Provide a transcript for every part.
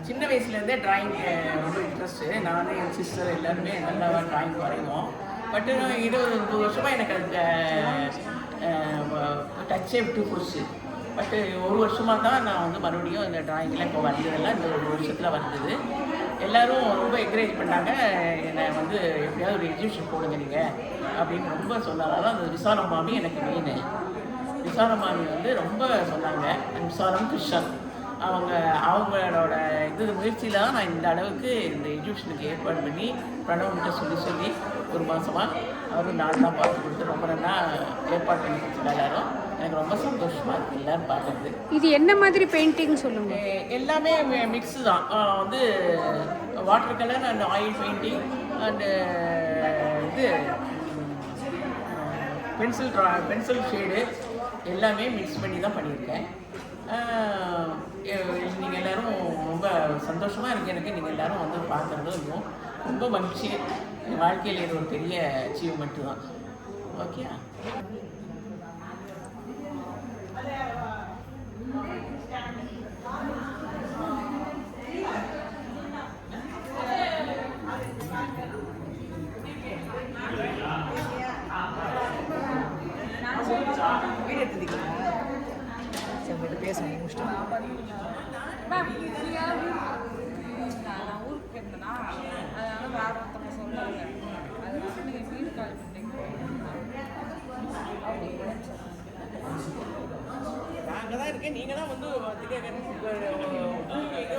சின்ன வயசுலேருந்தே ட்ராயிங் ரொம்ப இன்ட்ரெஸ்ட்டு. நான் என் சிஸ்டர் எல்லாருமே நல்லா ட்ராயிங் வரைவோம். பட்டு 20 வருஷமாக எனக்கு அந்த டச்சே விட்டு போச்சு. பட்டு ஒரு வருஷமாக தான் நான் வந்து மறுபடியும் இந்த ட்ராயிங்லாம் இப்போ வந்ததெல்லாம் இந்த ஒரு வருஷத்தில் வந்தது. எல்லோரும் ரொம்ப என்கரேஜ் பண்ணாங்க. என்னை வந்து எப்படியாவது ஒரு எக்ஸிபிஷன் போடுங்க நீங்கள் அப்படின்னு ரொம்ப சொன்னதால அந்த விசாலம் மாமி எனக்கு மெயின். விசாலம் மாமி வந்து ரொம்ப சொன்னாங்க. விசாலம் கிருஷ்ணன் அவங்களோட முயற்சியில் தான் நான் இந்த அளவுக்கு இந்த எக்ஸிபிஷனுக்கு ஏற்பாடு பண்ணி பிரணவன்கிட்ட சொல்லி ஒரு மாதமாக அவரும் நான் தான் பார்த்து கொடுத்து ரொம்ப நல்லா ஏற்பாடு பண்ணி கொடுத்துருக்கா எல்லாரும். எனக்கு ரொம்ப சந்தோஷமாக இருக்குது எல்லோரும் பார்க்குறது. இது என்ன மாதிரி பெயிண்டிங் சொல்லுங்கள்? எல்லாமே மிக்ஸு தான். வந்து water colour and oil painting and இது பென்சில் ஷேடு எல்லாமே மிக்ஸ் பண்ணி தான் பண்ணியிருக்கேன். நீங்கள் எல்லோரும் ரொம்ப சந்தோஷமாக இருக்குது எனக்கு. நீங்கள் எல்லோரும் வந்து பார்க்குறதும் ரொம்ப மகிழ்ச்சி. என் வாழ்க்கையில் இது ஒரு பெரிய அச்சீவ்மெண்ட்டு தான். ஓகே. வீடு எடுத்துக்கிங்களா? சரி, பேசணும் முடிச்சிட்டோம். நான் ஊருக்கு இருந்தேன்னா அதனால வேற ஒருத்தவங்க சொன்னாங்க. அதனால நீங்கள் வீடு கால் பண்ணிட்டீங்க. நாங்கள் தான் இருக்கேன். நீங்கள் தான் வந்து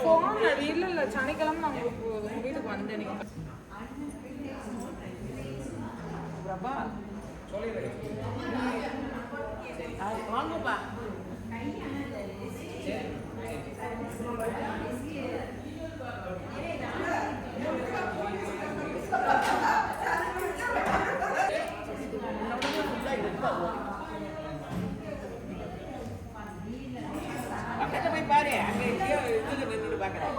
ஃபோன் இல்லை சனிக்கிழமை நான் உங்களுக்கு உங்கள் வீட்டுக்கு வந்தேன். நீங்கள் பிரபா வாங்கப்பா. பக்கத்துல போய் பாரு, அங்க எங்கேயோ இதுல நின்று பாக்குறேன்.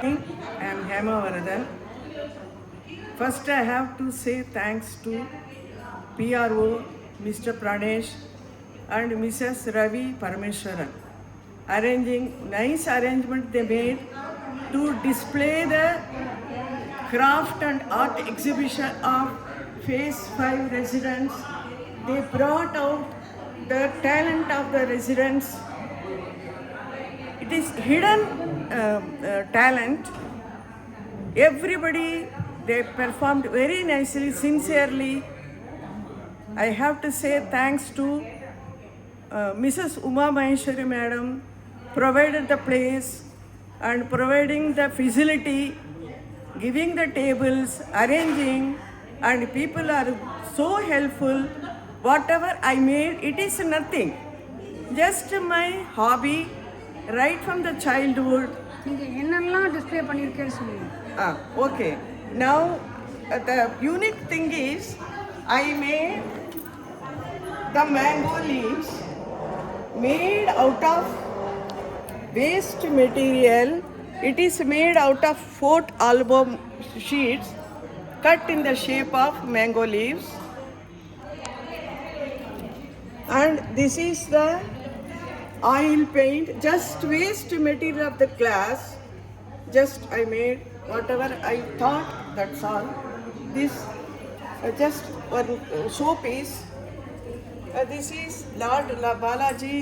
I am Hema Varadan. First, I have to say thanks to PRO, Mr. Pranesh and Mrs. Ravi Parameswaran. Nice arrangement they made to display the craft and art exhibition of Phase 5 residents. They brought out the talent of the residents. It is hidden talent. Everybody, they performed very nicely, sincerely. I have to say thanks to Mrs. Uma Maheshwari Madam, provided the place and providing the facility, giving the tables, arranging, and people are so helpful. Whatever I made, it is nothing. Just my hobby, right from the childhood. நீங்கள் என்னெல்லாம் display பண்ணியிருக்கேன்னு சொல்லுங்கள். Okay. Now, the unique thing is, I made the mango leaves made out of waste material. It is made out of 4 album sheets cut in the shape of mango leaves. And this is the oil paint, just waste material of the glass. Just I made whatever I thought, that's all. This just one showpiece. This is Lord Balaji,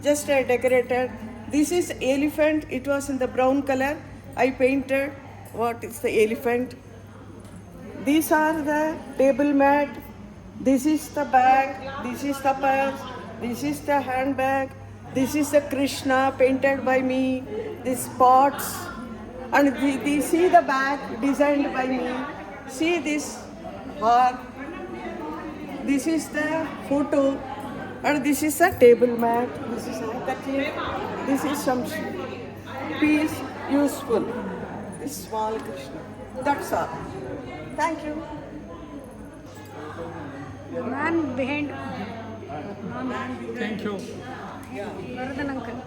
just I decorated. This is elephant. It was in the brown color. I painted what is the elephant. These are the table mat. This is the bag. This is the purse. This is the handbag. This is the Krishna painted by me. These pots. And see the bag designed by me. See this heart. This is the photo. And this is a table mat. This is a handkerchief. This is some piece useful. This small Krishna. That's all. Thank you. Man behind. Thank you. Varadan uncle.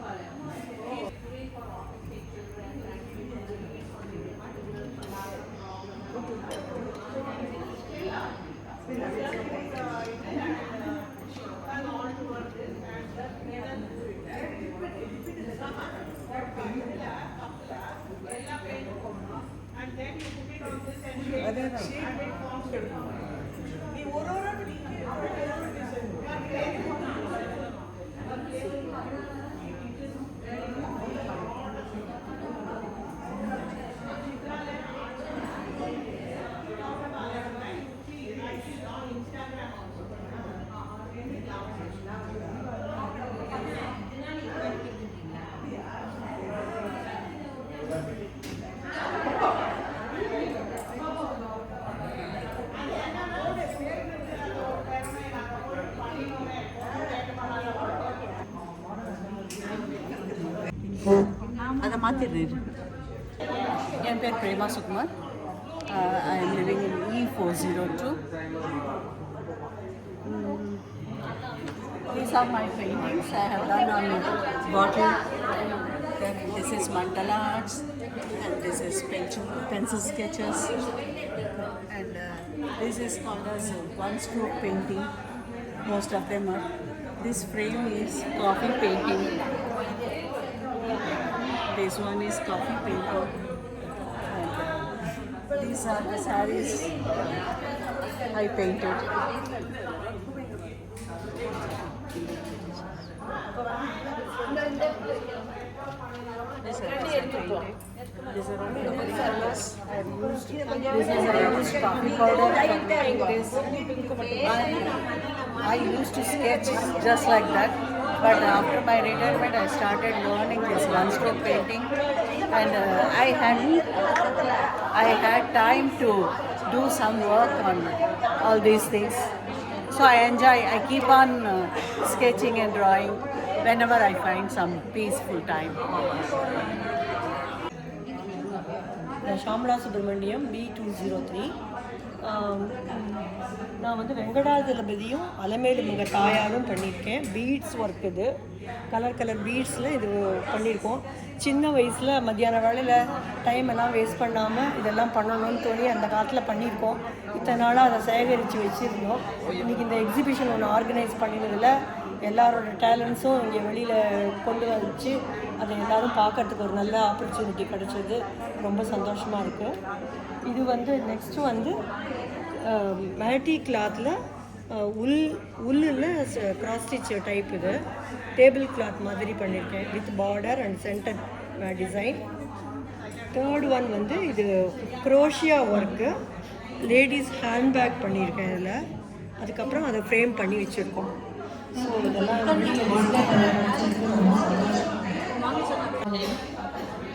மாற்றிடுறேன். என் பேர் Prema Sukumar. I am living in E402. These are my paintings I have done on bottle. Then this is mandala arts, and this is pencil sketches, and this is called as one-stroke painting. Most of them are. This frame is coffee painting. This one is coffee painting. And these are the sarees I painted. These are all the colors I have used. I used coffee powder for making this. I used to sketch just like that, but after my retirement I started learning this one-stroke painting, and I had time to do some work on all these things. So I keep on sketching and drawing whenever I find some peaceful time. Shamla Subramaniam B203. நான் வந்து வெங்கடாஜலபதியும் அலமேலு முக தாயாரும் பண்ணியிருக்கேன். Beads work இது, colour பீட்ஸில் இது பண்ணியிருக்கோம். சின்ன வயசில் மத்தியான வேளையில் டைம் எல்லாம் வேஸ்ட் பண்ணாமல் இதெல்லாம் பண்ணணும்னு தோணி அந்த காலத்தில் பண்ணியிருக்கோம். இத்தனை நாளாக அதை சேகரித்து வச்சுருந்தோம். இன்றைக்கி இந்த எக்ஸிபிஷன் ஒன்று ஆர்கனைஸ் பண்ணினதில் எல்லாரோட டேலண்ட்ஸும் இங்கே வெளியில் கொண்டு வச்சு அதை எல்லோரும் பார்க்கறதுக்கு ஒரு நல்ல ஆப்பர்ச்சுனிட்டி கிடச்சிது. ரொம்ப சந்தோஷமாக இருக்குது. இது வந்து நெக்ஸ்ட்டு வந்து மேட்டி கிளாத்தில் உள்ளில் கிராஸ் ஸ்டிச் டைப். இது டேபிள் கிளாத் மாதிரி பண்ணியிருக்கேன் with border and centre design. Third one வந்து இது குரோஷியா ஒர்க்கு, லேடிஸ் ஹேண்ட்பேக் பண்ணியிருக்கேன் இதில். அதுக்கப்புறம் அதை ஃப்ரேம் பண்ணி வச்சுருக்கோம். ஸோ இதெல்லாம்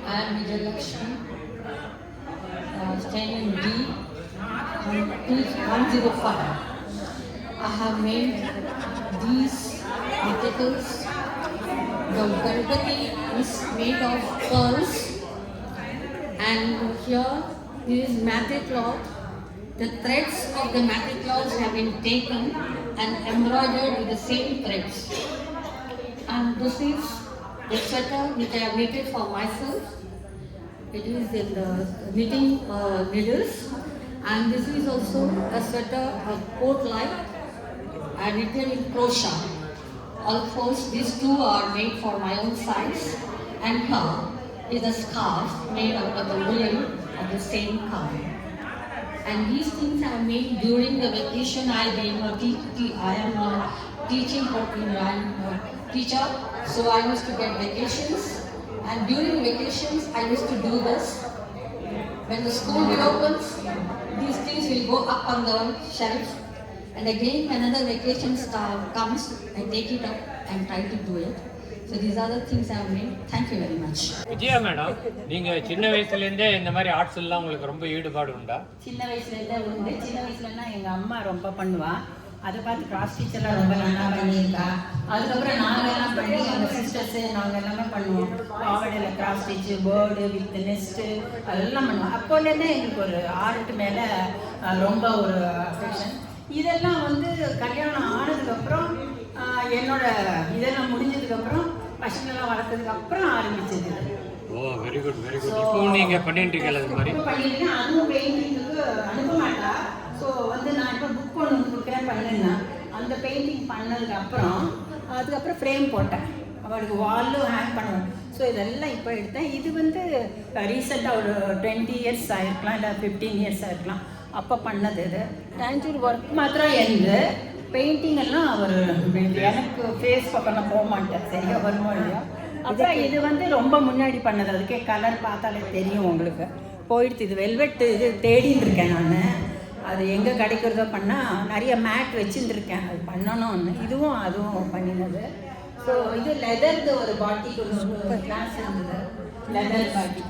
I am Vijayalakshmi, staying in D105. I have made these articles. The Ganpati is made of pearls, and here this is matted cloth. The threads of the matted cloths have been taken and embroidered with the same threads. And this is the sweater which I have knitted for myself. It is in the knitting needles, and this is also a sweater, a coat-like, and knitted in crochet. Of course, these two are made for my own size, and here is a scarf made out of the woolen of the same color. And these things I made during the vacation. I am a teaching teacher, so I used to get vacations, and during vacations I used to do this. When the school reopens, these things will go up on the shelf, and again another vacation comes, I take it up and try to do it. So these are the things I have made. Thank you very much. Vijaya madam, நீங்கள் சின்ன வயசுலேருந்தே இந்த மாதிரி arts எல்லாம் உங்களுக்கு ரொம்ப ஈடுபாடு உண்டா? சின்ன வயசுலேருந்தே உண்டு. சின்ன வயசுலன்னா எங்கள் அம்மா ரொம்ப பண்ணுவாள். அதை பார்த்து கிராஸ் ஸ்டிச்செல்லாம் ரொம்ப நல்லா பண்ணியிருக்கா. அதுக்கப்புறம் நாங்கள் எல்லாம் பண்ணி எங்கள் சிஸ்டர்ஸு நாங்கள் எல்லாமே பண்ணுவோம். பாவடையில் cross stitch, bird with nest அதெல்லாம் பண்ணுவோம். அப்போலேருந்தே எங்களுக்கு ஒரு ஆர்ட் மேலே ரொம்ப ஒரு அஃபெக்ஷன். இதெல்லாம் வந்து கல்யாணம் ஆனதுக்கப்புறம் என்னோட இதெல்லாம் முடிஞ்சதுக்கப்புறம் பசங்கள்லாம் வளர்த்ததுக்கப்புறம் ஆரம்பிச்சது. ஓ, வெரி குட் வெரி குட். இப்போ நீங்கள் பண்ணிட்டு இருக்கீங்க அது மாதிரி? பண்ணியிருக்கேன். அதுவும் பெயிண்டிங்க்கு அனுப்ப மாட்டா. ஸோ வந்து நான் இப்போ புக் ஒன்று கொடுக்குறேன் பண்ணுன்னா, அந்த பெயிண்டிங் பண்ணதுக்கப்புறம் அதுக்கப்புறம் ஃப்ரேம் போட்டேன். அவளுக்கு வாலும் ஹேங் பண்ணுவேன். ஸோ இதெல்லாம் இப்போ எடுத்தேன். இது வந்து ரீசெண்டாக ஒரு 20 இயர்ஸ் ஆகிருக்கலாம், இல்லை 15 இயர்ஸ் ஆகிருக்கலாம். அப்போ பண்ணது இது. டான்ஜூர் ஒர்க் மாத்திரம் எழுந்து பெயிண்டிங் எல்லாம் அவர் எனக்கு ஃபேஸ் பக்கம் நான் போக மாட்டேன், சரியாக வருமோ இல்லையா. அப்புறம் இது வந்து ரொம்ப முன்னாடி பண்ணது. அதுக்கே கலர் பார்த்தாலே தெரியும் உங்களுக்கு. போயிடுத்து. இது வெல்வெட்டு இது தேடின்னு இருக்கேன் நான். அது எங்கே கிடைக்கிறதோ பண்ணால் நிறைய மேட் வச்சுருந்துருக்கேன். அது பண்ணணும்னு. இதுவும் அதுவும் பண்ணினது. ஸோ இது லெதர்து ஒரு பாட்டிக்கு ஒரு கிளாஸ் இருந்தது. லெதர் பாட்டி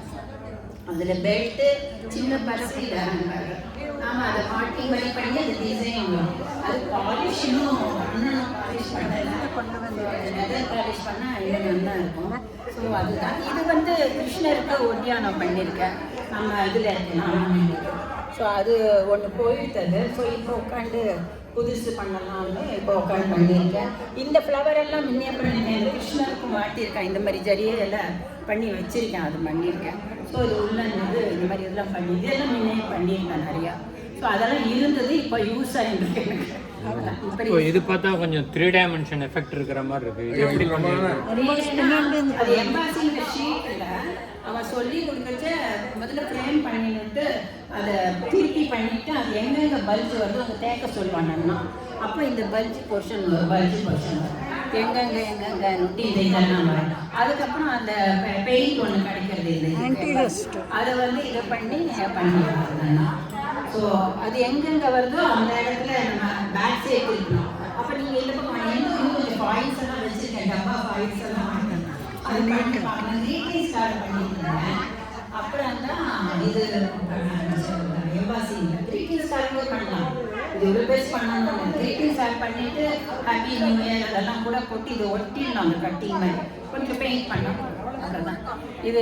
அதில் பெல்ட்டு சின்ன பர்ஸ் இதாக நாம் அதை மாட்டி மாதிரி பண்ணி அந்த டிசைன் வரும். அது பாலிஷும் இன்னும் பாலிஷ் பண்ணலை, லெதர் பாலிஷ் பண்ணால் இன்னும் நல்லா இருக்கும். ஸோ அதுதான் இது வந்து கிருஷ்ணருக்கு ஒட்டியானம் பண்ணியிருக்கேன் நம்ம இதில் இருக்கலாம். ஸோ அது ஒன்று போயிட்டது. ஸோ இப்போ உட்காந்து புதுசு பண்ணலாம்னு இப்போ உட்காந்து பண்ணியிருக்கேன். இந்த ஃப்ளவர் எல்லாம் முன்னே பண்ணியிருக்கேன், கிருஷ்ணருக்கு மாட்டியிருக்கேன், இந்த மாதிரி ஜரியை எல்லாம் பண்ணி வச்சுருக்கேன், அது பண்ணியிருக்கேன். ஸோ இது உள்ளது இந்த மாதிரி இதெல்லாம் பண்ணி இதெல்லாம் முன்னே பண்ணியிருக்கேன் நிறையா. ஸோ அதெல்லாம் இருந்தது, இப்போ யூஸ் ஆகிருக்கு எனக்கு. இப்போ இது பார்த்தா கொஞ்சம் 3 டைமென்ஷன் எஃபெக்ட் இருக்கிற மாதிரி இருக்கு. இது எப்படி பண்ணுவாங்க? அது எம்பாசிங்கிற ஷீட்டில் அவன் சொல்லி கொடுக்கச்ச முதல்ல ஃப்ரேம் பண்ணிட்டு அதை திருப்பி பண்ணிவிட்டு அது எங்கெங்கே பல்ஜ் வருதோ அங்கே தேக்க சொல்லுவாங்கன்னா அப்போ இந்த பல்ஜ் போர்ஷன் வரும், பல்ஜ் போர்ஷன் வரும், எங்கெங்கே நொட்டி இதெல்லாம் வரும். அதுக்கப்புறம் அந்த பெயிண்ட் ஒன்று கிடைக்கிறது இல்லை, அதை வந்து இதை பண்ணி பண்ணிடுவாங்க. ஸோ அது எங்கெங்கே வருதோ அந்த இடத்துல நம்ம பேக் சைடு இருக்கணும். அப்போ நீங்கள் இல்லை இன்னும் கொஞ்சம் ஃபாயில்ஸ் எல்லாம் வச்சுருக்கேன், டப்பா ஃபாயில்ஸ் எல்லாம் வாங்கிட்டேன், அது பண்ணி பார்க்கணும். ரீட்டிங் ஸ்டார்ட் பண்ணியிருந்தேன். அப்புறம் தான் இது எம்பாசிங் ரீட்டிங் ஸ்டார்ட் கூட பண்ணலாம். இது ஒரு பேஸ் பண்ணணும். ரீட்டிங் ஸ்டார்ட் பண்ணிவிட்டு ஹாப்பி நியூ இயர் அதெல்லாம் கூட போட்டு இதை ஒட்டிடணும், அந்த கட்டிங் மாதிரி கொஞ்சம் பெயிண்ட் பண்ணணும். அவ்வளோதான். இது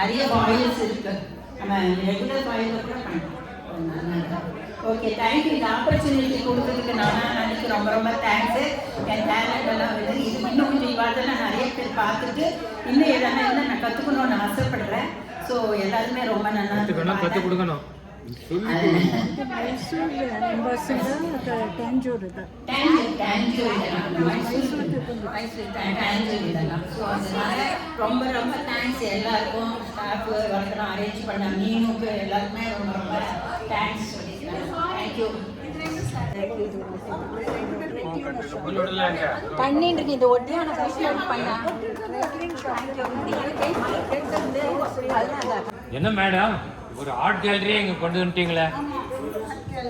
நிறைய ஃபாயில்ஸ் இருக்குது, நம்ம ரெகுலர் ஃபாயிலில் கூட பண்ணலாம். Okay, thank you. இந்த ஆப்பர்ச்சுனிட்டி கொடுத்ததுக்கு நான் எனக்கு ரொம்ப ரொம்ப தேங்க்ஸு. என் டேலண்ட் எல்லாம் வந்து இது இன்னும் கொஞ்சம் இவாதெல்லாம் நிறைய பேர் பார்த்துட்டு இன்னும் எதனா நான் கற்றுக்கணும்னு ஆசைப்படுறேன். ஸோ எல்லாருமே ரொம்ப நல்லா கற்றுக் கொடுக்கணும். ரொம்ப ரொம்ப தேங்க்ஸ் எல்லாருக்கும், ஸ்டாஃப் வரதெல்லாம் அரேஞ்ச் பண்ண மீனுக்கு எல்லாருக்குமே ரொம்ப ரொம்ப தேங்க்ஸ் சொல்லிக்கிறேன். தேங்க்யூ. பண்ணிட்டு இருக்கு இந்த ஒட்டியான பண்ண என்ன மேடம், ஒரு ஆர்ட் கேலரியே இங்கே கொண்டு வந்துட்டீங்களே,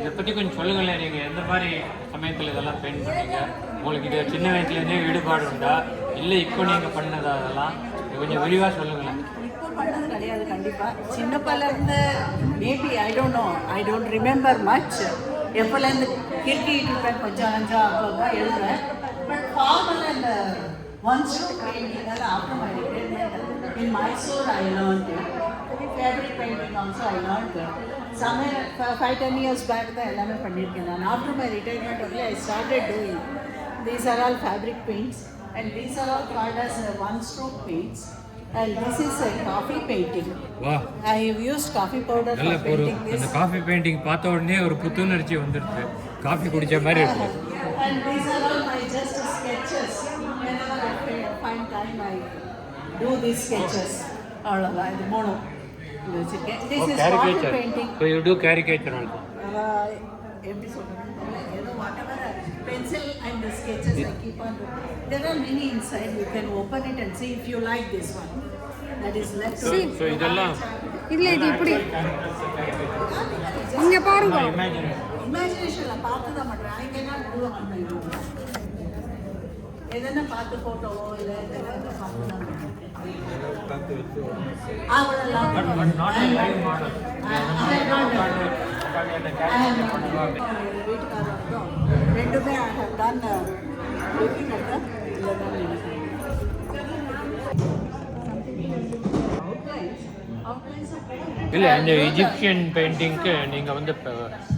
இதை பற்றி கொஞ்சம் சொல்லுங்களேன். நீங்கள் எந்த மாதிரி சமயத்தில் இதெல்லாம் பெயிண்ட் பண்ணீங்க? உங்களுக்கு இது சின்ன வயசுலேருந்தே ஈடுபாடு உண்டா, இல்லை இப்போ நீங்கள் பண்ணதா? அதெல்லாம் கொஞ்சம் விரிவாக சொல்லுங்களேன். இப்போ பண்ணது கிடையாது கண்டிப்பாக. சின்ன பிள்ளைலேருந்து maybe I don't remember much. எப்போலேருந்து கிரிக்கிட்டு இருப்பேன், கொஞ்சம் கொஞ்சம் அப்போ எழுதுவேன். பட் ஃபார்மலாக இந்த ஒன் ஸ்ட்ரோக் பெயிண்டிங்கால் after my retirement in Mysore I learned fabric painting also I learned. சமயம் 5-10 years பேக் தான் எல்லாமே பண்ணியிருக்கேன் நான். After my retirement only I started doing. These are all fabric paints and these are all called as one stroke paints. And this is a coffee painting. Wow. I have used coffee powder for painting this. அந்த coffee painting பார்த்த உடனே ஒரு புத்துணர்ச்சி வந்துடுது, coffee குடிச்ச மாதிரி இருக்கு. And these are all my just sketches. Whenever I find time I do these sketches. அவ்வளோதான், இது மூணும் இது வச்சுருக்கேன். This is water Caricature. painting. So you do caricature also. எப்படி சொல்கிறது, ஏதோ whatever pencil and the sketches I keep on doing. There are many inside. You can open it and see if you like this one. That is left. So இதெல்லாம் இல்லை இது இப்படி இங்கே பாருங்க. இமேஜினேஷனில் பார்த்து தான் பண்ணுறேன். I cannot do on my own. எதனா பார்த்து ஃபோட்டோவோ இல்லை எதனா பார்த்து தான் பண்ணுறேன். அவ்வளோலாம் வீட்டுக்காரருக்கும் ரெண்டுமே I have done looking at the இல்லை, இந்த இஜிப்சியன் பெயிண்டிங்க்கு நீங்கள் வந்து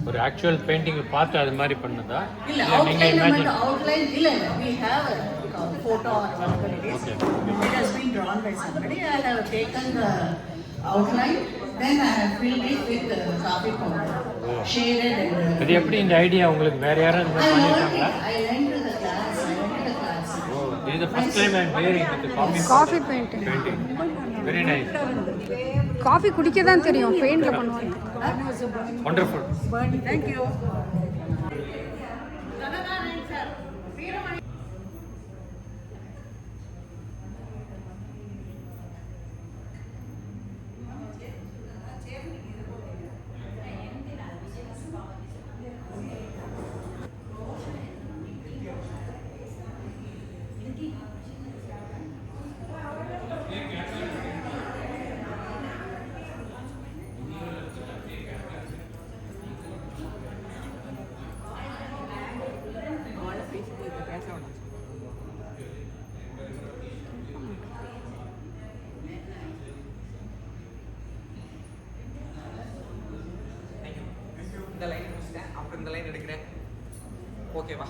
ஒரு ஆக்சுவல் பெயிண்டிங் பார்த்து அது மாதிரி பண்ணதா? இல்ல இல்லை நீங்கள் இமேஜின்? outline இல்ல we have a photo or whatever it is. It has been drawn by somebody. I have taken the outline, then I have filled it with coffee powder, shaded and அது எப்படி இந்த idea உங்களுக்கு வேற யாரும் இந்த மாதிரி பண்ணிட்டாங்களா? I went to the class. This is the first time I am hearing the coffee painting. painting. Very nice. Coffee குடிக்க தான் தெரியும், பெயிண்டில் பண்ணுவாங்க. Wonderful. Thank you. ஓகேவா?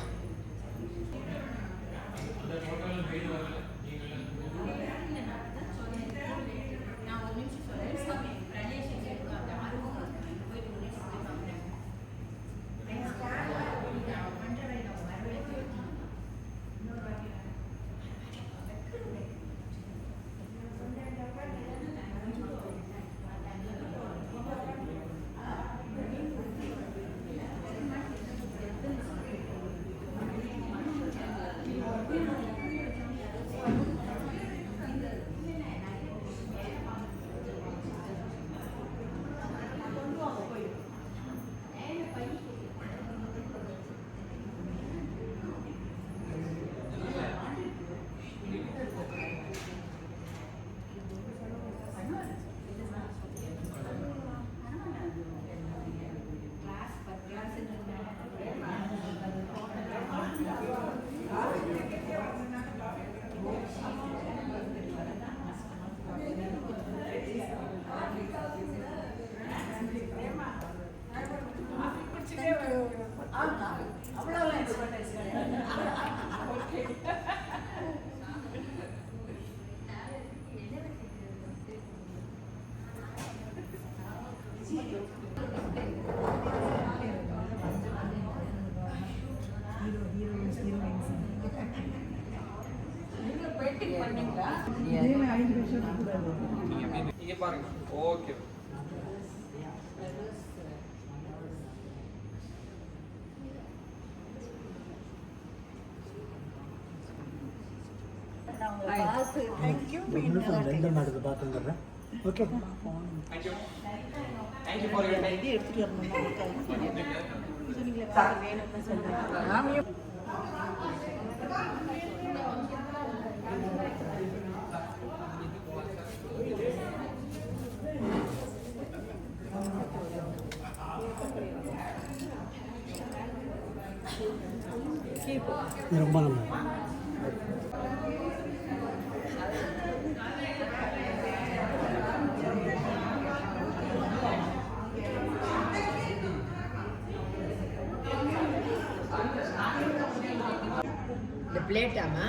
நீங்க பாருங்க. ஓகே. தேங்க்யூ பார்த்துக்கிறேன். Okay, thank you. Thank you for your time. எடுத்துட்டு வரணும். ரொம்ப நல்லா இந்த பிளேட்டாமா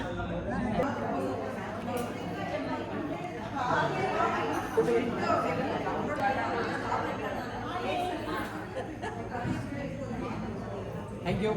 தேங்க்யூ.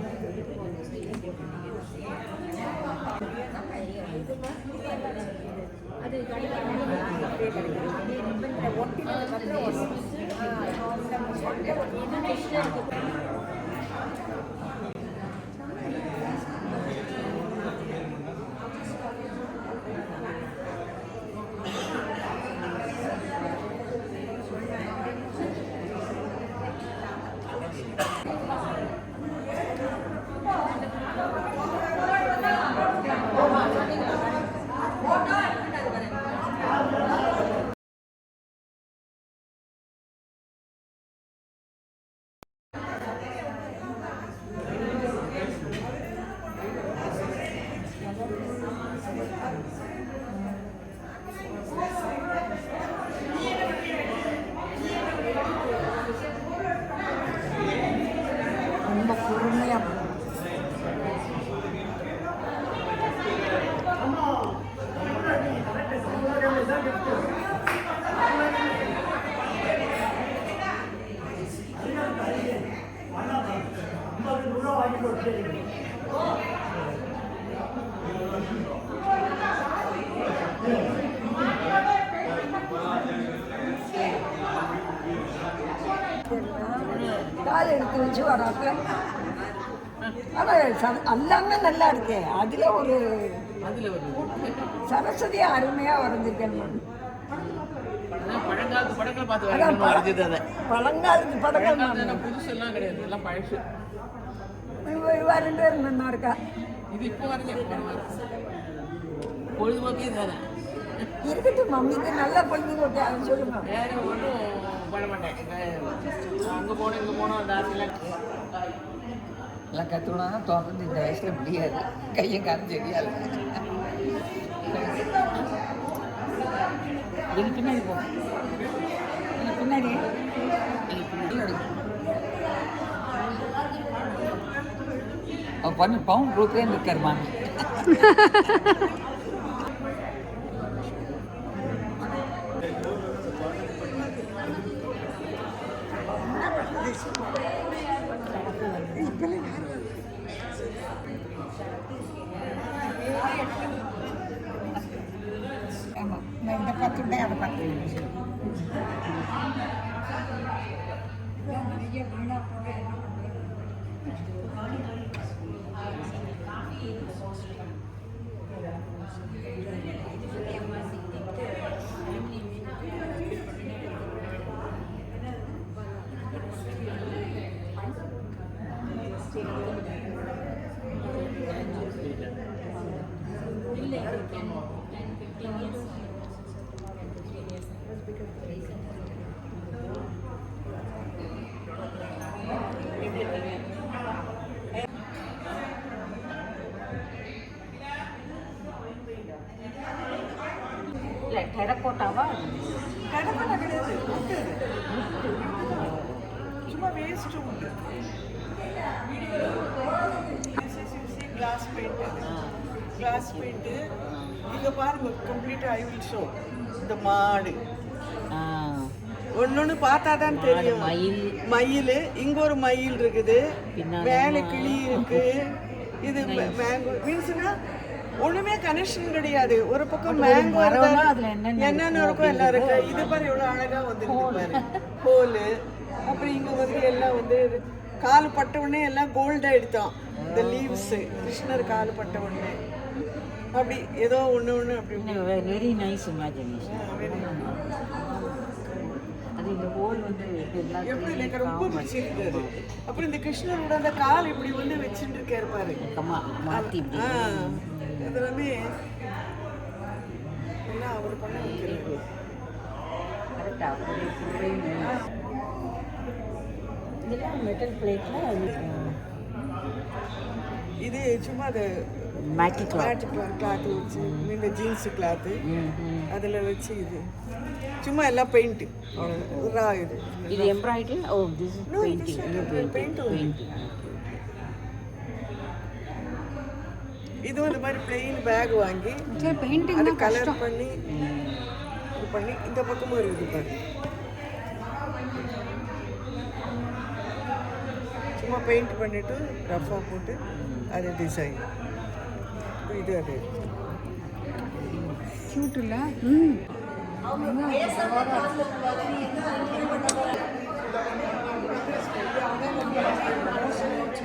ரொம்ப பொறுமையாக கால் எடுத்து வச்சு வராப்ப ஆனால் எல்லாமே நல்லா இருக்கு. அதில் ஒரு சரஸ்வதி அருமையாக வரைஞ்சிருக்கேன். பழங்காலத்து படங்கள் பார்த்து பழங்காலத்து படங்கள் புதுசெல்லாம் கிடையாது, எல்லாம் பழசு. இவா 2 பேரும் நல்லா இருக்கா. இது இப்போ வரைஞ்ச பொழுதுபோக்கே தானே இருக்கட்டும், மம்மிக்கு நல்ல பொழுதுபோக்கு அதை சொல்லுங்க. வேற ஒன்றும் பண்ண மாட்டேன். அங்கே போனோம் இங்கே போனோம் அந்த ஆசையெல்லாம் எல்லாம் கற்றுக்கணும்னா தொடர்ந்து இந்த வயசில் முடியாது, கையும் காலம் தெரியாது. எனக்கு பின்னாடி போகும், எனக்கு பின்னாடி எடுக்கும். பண்ணி பவுன் கொடுக்குறேன்னு இருக்காருமா. ஆமாம், நான் இதை பார்த்துட்டேன், அதை பார்த்துட்டேன். இல்லை டெரக்கோட்டாவா? கடப்பான கிடையாது, உண்டு அது. சும்மா வேஸ்ட் உண்டு. Glass paint, glass paint. இங்க பாருங்க, கம்ப்ளீட்டா ஐ வில் ஷோ. இந்த மாடு ஒன்னொன்னு பார்த்தாதான் தெரியும். மயில், இங்க ஒரு மயில் இருக்குது, மேல கிளி இருக்கு, இது மேங்கோ மீன்ஸ்னா ஒண்ணுமே கனெக்ஷன் கிடையாது. ஒரு பக்கம் மேங்கோ என்னென்ன இருக்கும் எல்லாம் இருக்கு. இது பாரு எவ்வளவு அழகா வந்துருக்கு பாரு, ஹோலு. அப்புறம் இங்க வந்து எல்லாம் வந்து கால் பட்ட உடனே எல்லாம் கோல்டா எடுத்தோம். இந்த லீவ்ஸ் கிருஷ்ணர் கால் பட்ட உடனே அப்படி ஏதோ ஒண்ணு ஒண்ணு அப்படி. Very nice imagination. அது இந்த ஹோல் வந்து எப்படி எனக்கு ரொம்ப பிடிச்சிருக்காரு. அப்புறம் இந்த கிருஷ்ணரோட அந்த கால் இப்படி வந்து வச்சுட்டு இருக்காரு பாரு, மாற்றி அதெல்லாமே எல்லாம் அவர் பண்ண வைக்கிறாரு. இதெல்லாம் மெட்டல் பிளேட்டில் இது சும்மா அது மேட்டிக் கிளாத் வச்சு, இந்த ஜீன்ஸ் கிளாத்து அதில் வச்சு இது சும்மா எல்லாம் பெயிண்ட். இது embroidery. Oh, this is painting. இது இந்த மாதிரி பிளெயின் பேக் வாங்கி பெயிண்டிங் அது கலர் பண்ணி இது பண்ணி இந்த பக்கமும் இருக்குது பாரு. சும்மா பெயிண்ட் பண்ணிட்டு ரஃபாக போட்டு அது டிசைன். இது அது க்யூட் இல்லை?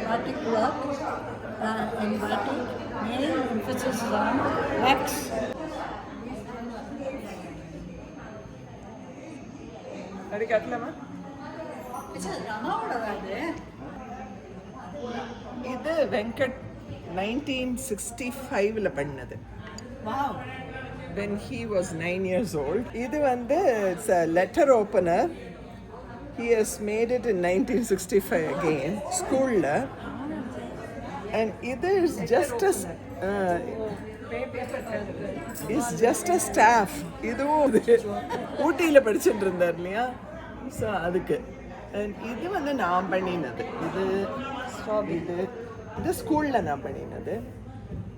Batik work and batik main emphasis on wax. அது கட்டலாமா? இது வெங்கட் 1965ல பண்ணது. Wow. When he was 9 years old. இது வந்து it's a letter opener. He has made it in 1965 again, schoolல. And இது is just a staff. இதுவும் ஊட்டியில் படிச்சுட்டு இருந்தார் இல்லையா, ஸோ அதுக்கு. இது வந்து நான் பண்ணினது. இது ஸ்கூலில் நான் பண்ணினது.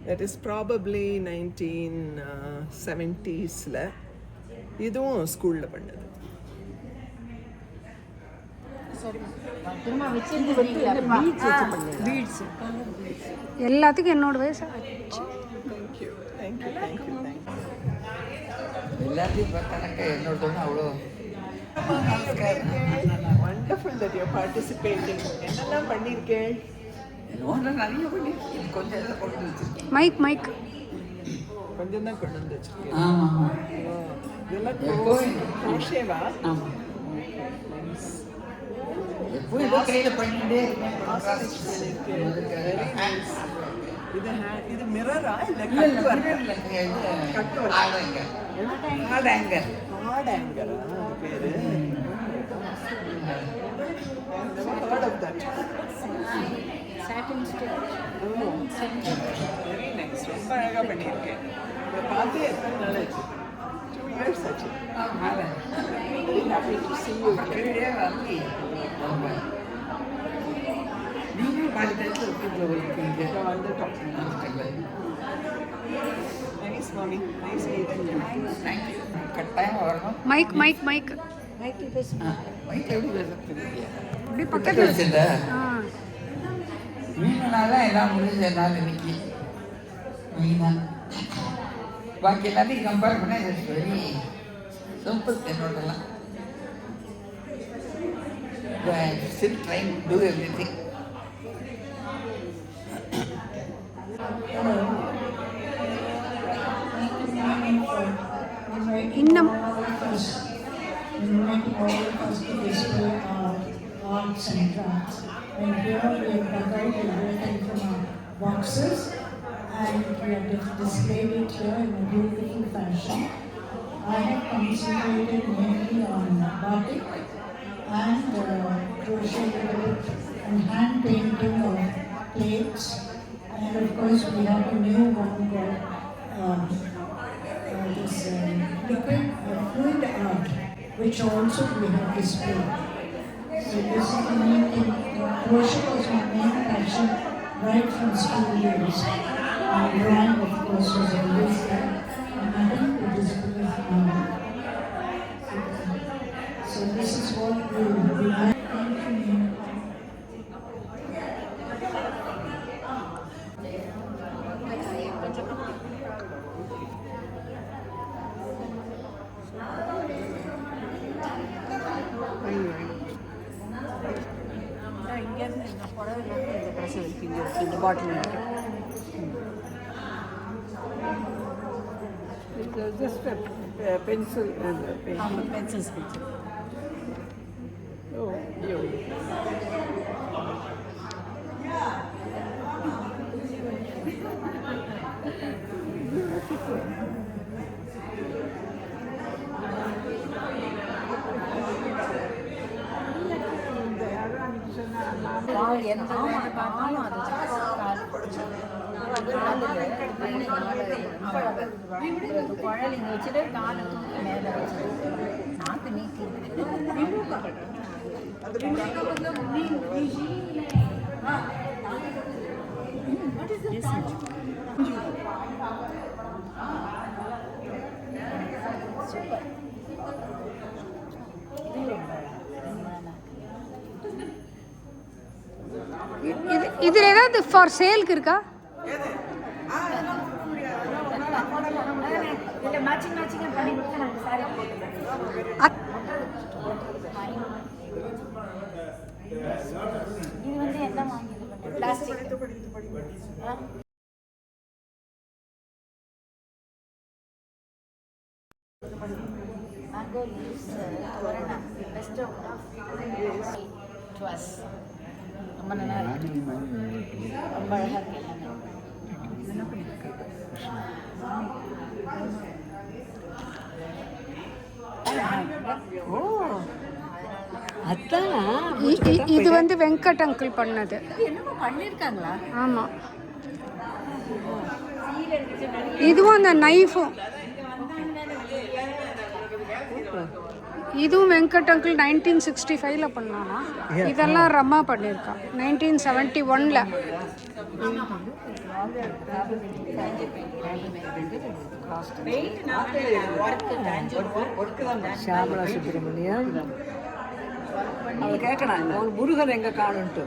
That is probably 1970s. இதுவும் ஸ்கூலில் பண்ணது. எல்லாத்துக்கும் என்னோட வயசு. எல்லாத்தையும் பார்த்தாக்க என்னோட அவ்வளோ வண்டர்ஃபுல் தட் யூ பார்ட்டிசிபேட்டிங். என்னெல்லாம் பண்ணியிருக்கேன்? நிறைய பண்ணியிருக்கேன். கொஞ்சம் எல்லாம் கொண்டு வச்சிருக்கேன். மைக் கொஞ்சம் தான் கொண்டு வந்து வச்சிருக்கேன். ஆமாம், இதெல்லாம் குரோஷேவா? ஆமாம். எப்போ ஏதோ கையில் பண்ணிட்டே இருக்கேன். இது மிரரா இல்லை கட்டு ஆடங்கர். பேரு. Very nice. ரொம்ப அழகாக பண்ணியிருக்கேன். இதை பார்த்து எத்தனை நாள் ஆச்சு? 2 years ஆச்சு. Very happy to see you. நீங்க பாதி டயத்தில் வீட்டில் இருக்கீங்க வந்துட்டோம். Nice, mommy. Nice meeting you. Thank you. கட்டாயம் வரணும். மைக் மைக் மைக் மைக்கில் எப்படி பேசுறது? அப்படி பக்கத்தில் வச்சுருந்த ஆ மீனால எல்லாம் முடிஞ்ச நாள் இன்னைக்கு மீனா பாக்கி எல்லாத்தையும் கம்பேர் பண்ணால் இட்ஸ் வெரி சிம்பிள் என்னோடலாம். Still trying to do everything. இன்னும் arts and crafts. And here we have dug out everything from our boxes and we have displayed it here in a beautiful fashion. I have concentrated mainly on batik and crochet and hand painting of plates, and of course we have a new one called this liquid fluid art, which also we have displayed. So this is the main thing. Crochet was my main passion right from school years. And drawing, of course, was always there. And I think it is now. So this is what we like. இங்கேருந்து இந்த புடவை இந்த dress வைப்பீங்க இந்த பாட்டில் It's just a pencil and a paint. ஆமாம் pencil sketch. Oh, you. எந்த ஆமாம் அது குழலிங்க வச்சுட்டு காலை தூக்கி மேலே வச்சுட்டு நாக்கு நீக்கி இதில் ஏதாவது ஃபார் சேலுக்கு இருக்கா? இல்லை மேட்சிங் மேட்சிங்காக பண்ணி கொடுத்து நாங்கள் சாரி இது வந்து என்ன வாங்கியது plastic mango leaves corona best of to us ரொம்ப நல்லா இருக்கு ரொம்ப அழகாக இருக்கு ஓ அதானா? இது வந்து வெங்கட் அங்கிள் பண்ணது. என்னமோ பண்ணியிருக்காங்களா? ஆமாம், இதுவும் அந்த நைஃபும் இதுவும் வெங்கட் அங்கிள் 1965 பண்ணானா. இதெல்லாம் ரம்மா பண்ணியிருக்கா 1971. ஷாமலா சுப்பிரமணியம் அவள் கேட்கணும் ஒரு முருகன் எங்கே காணுன்ட்டு.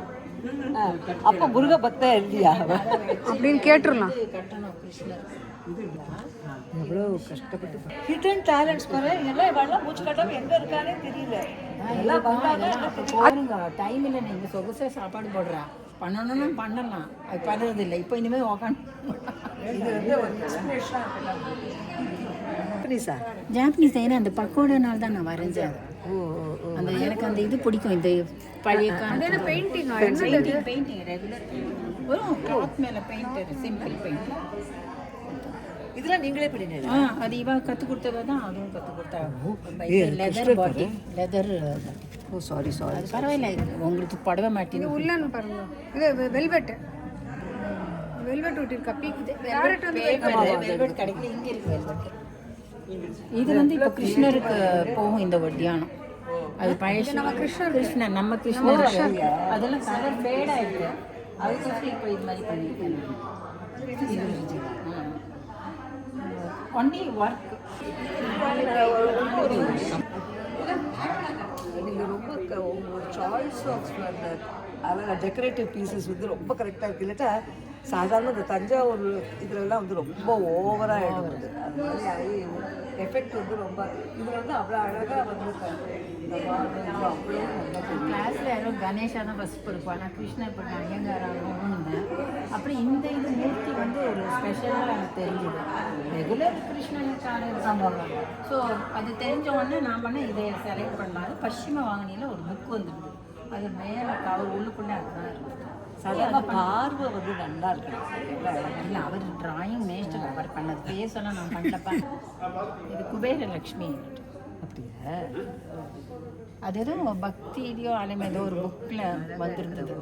அப்போ முருக பக்தா எழுதியா அப்படின்னு கேட்டுடலாம். எவ்வளோ கஷ்டப்பட்டு ஹிடன் டேலண்ட்ஸ் பாரு. எல்லாம் இவெல்லாம் மூச்சு கட்டாமல் எங்கே இருக்கானே தெரியல. எல்லாம் பாருங்க டைம் இல்லை. நீங்கள் சொகுசே சாப்பாடு போடுறா பண்ணணும்னா பண்ணலாம், அது பண்ணுறதில்லை. இப்போ இனிமேல் உக்காந்து இது வந்து ஒரு இன்ஸ்பிரேஷனாக சார் ஜாப்பனீஸ் ஏன்னா அந்த பக்கோடனால தான் நான் வரைஞ்சேன். அந்த எனக்கு அந்த இது பிடிக்கும். இந்த பழைய பெயிண்டிங் பெயிண்டிங் ரெகுலர் வரும் கிளாத் மேலே பெயிண்ட் சிம்பிள் பெயிண்ட். இதெல்லாம் நீங்களே பண்ணினீங்க? அது இவ கற்றுக் கொடுத்ததை தான் அதுவும் கற்றுக் கொடுத்தாங்க. லெதர் பாட்டி லெதர். ஓ சாரி சாரி, அது பரவாயில்ல. உங்களுக்கு புடவை மாட்டினு உள்ளன்னு பாருங்க. இது வெல்வெட் வெல்வெட் விட்டுருக்கா. பீக் வெல்வெட் கிடைக்கல, இங்கே இருக்கு வெல்வெட். இது வந்து இப்போ கிருஷ்ணருக்கு போகும் இந்த ஒட்டியானம். அது பழைய நம்ம கிருஷ்ணர் நம்ம கிருஷ்ணர் அதெல்லாம் கலர் ஃபேடாக இருக்கு. அதுக்கப்புறம் இப்போ இது மாதிரி பண்ணியிருக்கேன் ஒன்லி ஒர்க். நீங்கள் ரொம்ப உங்களோட சாய்ஸ் ஆஃப் அந்த அழகாக டெக்கரேட்டிவ் பீசஸ் வந்து ரொம்ப கரெக்டாக இருக்குது. இல்லாட்டா சாதாரண இந்த தஞ்சாவூர் இதுலலாம் வந்து ரொம்ப ஓவராக ஆகிடுது. அது மாதிரி ஆகி எஃபெக்ட் வந்து ரொம்ப இதில் வந்து அவ்வளோ அழகாக வந்துருக்காங்க. இந்த மாடல் அவ்வளோ நல்லா கிளாஸில் யாரும் கணேஷா தான் ஃபஸ்ட் கொடுப்போம். நான் கிருஷ்ணா இப்போ நான் ஐயங்காராகவும் இருந்தேன். அப்புறம் இந்த இது மூர்த்தி வந்து ஒரு ஸ்பெஷலாக எனக்கு தெரிஞ்சுது. ரெகுலர் கிருஷ்ணனுக்கான சம்பவம். ஸோ அது தெரிஞ்ச உடனே நான் பண்ண இதை செலக்ட் பண்ணலாம். பশ্চিம வாங்கினியில் ஒரு புக் வந்துருது. அது மேலே கவர் உள்ளுக்குள்ளே அதுதான் இருக்குது. சாதாரண பார்வை வந்து நல்லா இருக்கு. இல்லை அவர் டிராயிங் மேஸ்டர் அவர் பண்ணது. பேசலாம் நான் பண்ணலப்பா. இது குபேர லக்ஷ்மி. அப்படியா? அது எதுவும் பக்தியிலையோ அலைமை ஏதோ ஒரு புக்கில் வந்திருந்தது.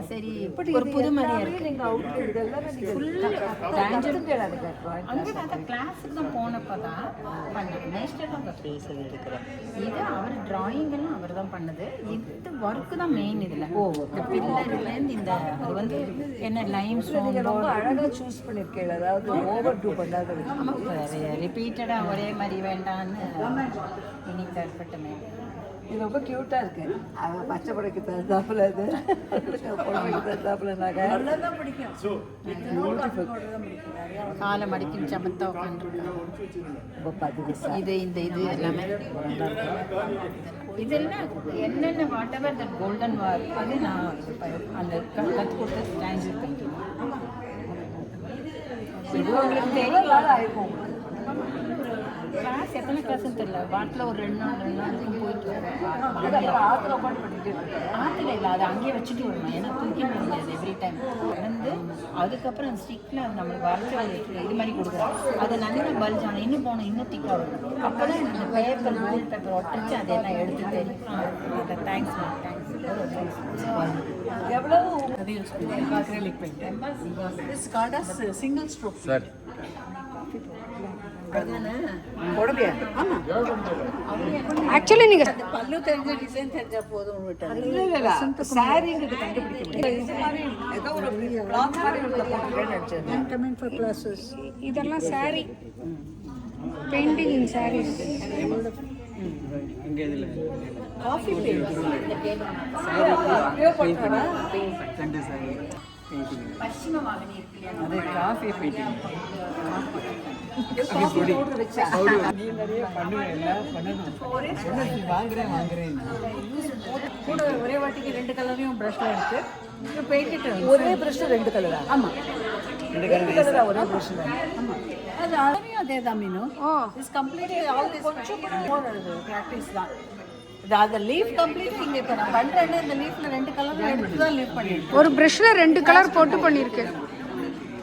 சரி ஒரு புது மாதிரியா இருக்கு. அங்கே தான் கிளாஸுக்கு தான் போனப்போ தான் பண்ணேன். மேஸ்டர் தான் பேசுறது இருக்கிறேன். இது அவர் டிராயிங்கெல்லாம் அவர் தான் பண்ணது. இது ஒர்க்கு தான் மெயின் இதில். இந்த பில்லர்லேருந்து இந்த அது வந்து என்ன லைம் ஸ்டோன் ரொம்ப அழகாக சூஸ் பண்ணியிருக்கேன். அதாவது ஓவர் டூ பண்ணாத. ஆமாம், ரிப்பீட்டடாக ஒரே மாதிரி வேண்டான்னு இனி தற்பட்டமே. இது ரொம்ப க்யூட்டாக இருக்கு. அது பச்சை படைக்கு தந்தாப்புல, அது புடவைக்கு தந்தாப்புல. நாங்கள் தான் பிடிக்கும். காலை மடிக்கும் சமத்தா உட்காந்துருக்கோம். இது இந்த இது எல்லாமே இதெல்லாம் என்னென்ன வாட் எவர் தட் கோல்டன் வார் அது நான் அந்த கற்றுக் கொடுத்த ஸ்டான்ஸ் பெயிண்டிங். இது உங்களுக்கு தெரியும். கிளாஸ் எத்தனை கிளாஸ்ன்னு தெரியல. வாரத்தில் ஒரு 2 நாள் போயிட்டு ஆற்றுல இல்லை, அதை அங்கேயே வச்சுட்டு வரணும். ஏன்னா தூக்கி போட முடியாது எவ்ரி டைம் வந்து. அதுக்கப்புறம் அந்த ஸ்டிக்கில் அது நம்மளுக்கு வரைச்சி ஒரு இது மாதிரி கொடுக்குறோம். அது நல்ல பல்ஜ் ஆனால் இன்னும் போனோம், இன்னும் திக்காக வரும். அப்போ தான் இந்த பேப்பர் கோல்ட் பேப்பர் ஒட்டிச்சு அதெல்லாம் எடுத்து தெரியும். Thanks ma'am, thanks. எவ்வளோ சிங்கிள் ஸ்ட்ரோக் சார் ஆக்சுவலி நீங்கள் பல்லு தெரிஞ்ச டிசைன் தெரிஞ்சா போதும் விட்டாங்க. சாரிங்கிறது கண்டுபிடிக்க முடியும். ஏதோ ஒரு கிளாத் மாதிரி நினச்சேன். Coming for classes. இதெல்லாம் sari painting in saris. Coffee painting. பশ্চিம வாகினி இருக்கு இல்லையா, அது காஃபி பெயிண்டிங். கூட ஒரே வாட்டிக்கு 2 கலரையும் ப்ரஷ்ல எடுத்து பெயிண்ட். ஒரே ப்ரஷ்ல 2 கலரா? ஆமாம், 2 கலரா ஒரே ப்ரஷ்ல? ஆமாம். அது அதையும் அதே தான் மீனும். இஸ் கம்ப்ளீட்லி ஆல் கொஞ்சம் ப்ராக்டிஸ் தான். அது லீஃப் கம்ப்ளீட் இங்கே இப்போ நான் பண்ணுறேன்னு இந்த லீஃப்ல 2 கலரும் எடுத்து தான் லீஃப் பண்ணியிருக்கேன். ஒரு ப்ரஷ்ல 2 கலர் போட்டு பண்ணியிருக்கேன்.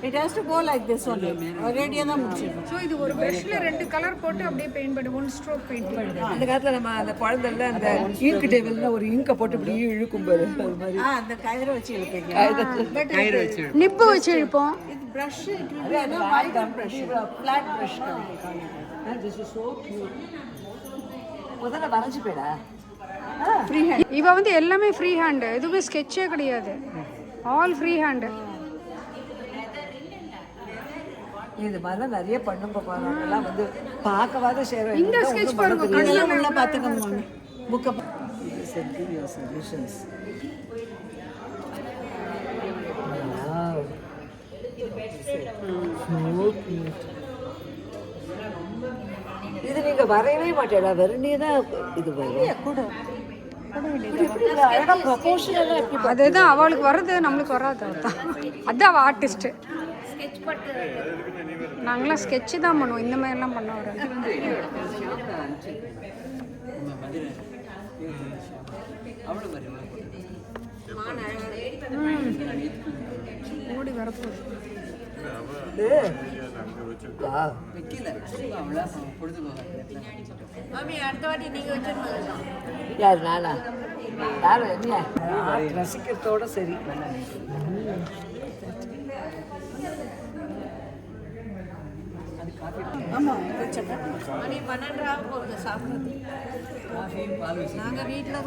It has to go like this only. ஒரேடியாக தான் முடிச்சிருக்கோம். ஸோ இது ஒரு ப்ரஷ்ல 2 கலர் போட்டு அப்படியே பெயிண்ட் பண்ணி 1 ஸ்ட்ரோக் பெயிண்ட் பண்ணி. அந்த காலத்தில் நம்ம அந்த குழந்தைல அந்த இங்க் டேபிள்ல ஒரு இங்கை போட்டு இப்படி இழுக்கும் போது அது மாதிரி அந்த கயிறை வச்சு இழுப்பீங்க. நிப்பு வச்சு இழுப்போம். இது brush flat brush. This is so cute. முதல்ல வரைஞ்சு போயிடா. Free hand. இவ வந்து எல்லாமே ஃப்ரீ ஹேண்டு, எதுவுமே ஸ்கெட்சே கிடையாது. All free hand. இது மாதிரிலாம் நிறைய பண்ணுங்க பாருங்கலாம். வந்து பார்க்கவாத ஷேர். இந்த ஸ்கெட்ச் பாருங்க, கண்ணுல உள்ள பார்த்துக்கோங்க. புக்கை சொல்யூஷன்ஸ். இது நீங்க வரையவே மாட்டேடா, வெறுனே தான் இது கூட அதுதான் அவளுக்கு வர்றது, நம்மளுக்கு வராது. அதுதான் அவள் ஆர்டிஸ்ட்டு. நாங்களாம் ஸ்கெட்சு தான் பண்ணுவோம், இந்த மாதிரிலாம் பண்ண வராது. ஓடி வரப்போகுது. யார் நானா? யார் என்ன ரசிக்கிறதோட சரி. ஆமாம், மணி 12 ஆக போகுது சாப்பிட்றது. நாங்கள் வீட்டில்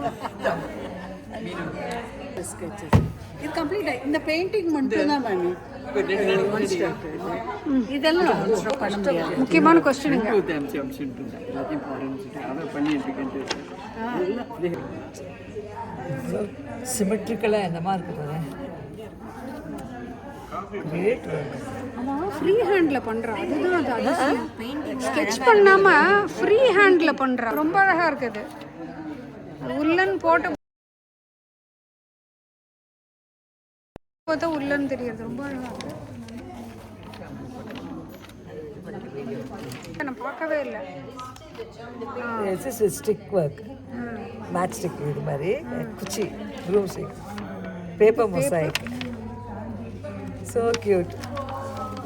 ஸ்கெட்சஸ் இது கம்ப்ளீட் இந்த பெயிண்டிங் மட்டும் தான் மேம் இதெல்லாம் பண்ண முடியாது. முக்கியமான கொஸ்டினுங்க. சிமெட்ரிக்கலாக என்னமா இருக்குது. Great work. அவன் ஃப்ரீ ஹேண்டில் பண்ணுறான், அதுதான் அது அதிசயம். ஸ்கெட்ச் பண்ணாமல் ஃப்ரீ ஹேண்டில் பண்ணுறான். ரொம்ப அழகாக இருக்குது. உள்ளன் போட்டு பார்த்தா உள்ளன்னு தெரியுது. ரொம்ப அழகாக இருக்குது. நான் பார்க்கவே இல்லை. This is stick work. Match stick இது மாதிரி குச்சி broom stick. Paper mosaic. So cute.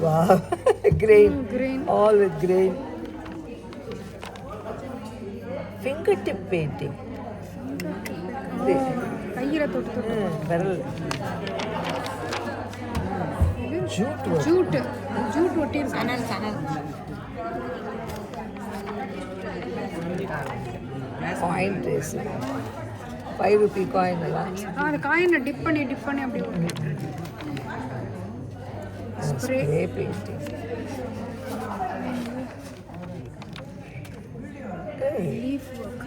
Wow. Grain. All with grain. Fingertip painting. கையில் தொட்டு விரல். ஜூட் ஒட்டி Sanal coin trace 5 Ruby coin எல்லாம் அந்த காயினை டிப் பண்ணி அப்படி ஸ்ப்ரே பெயிண்டிங். Leaf work.